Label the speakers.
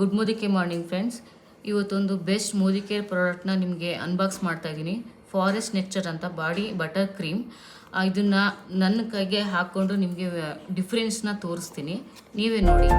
Speaker 1: Good Modi care morning friends. ಇವತ್ತೊಂದು best Modi care ಪ್ರಾಡಕ್ಟ್ನ ನಿಮಗೆ ಅನ್ಬಾಕ್ಸ್ ಮಾಡ್ತಾ ಇದ್ದೀನಿ. ಫಾರೆಸ್ಟ್ ನೆಕ್ಟರ್ ಅಂತ ಬಾಡಿ ಬಟರ್ ಕ್ರೀಮ್. ಇದನ್ನು ನನ್ನ ಕೈಗೆ ಹಾಕ್ಕೊಂಡು ನಿಮಗೆ ಡಿಫ್ರೆನ್ಸ್ನ ತೋರಿಸ್ತೀನಿ, ನೀವೇ ನೋಡಿ.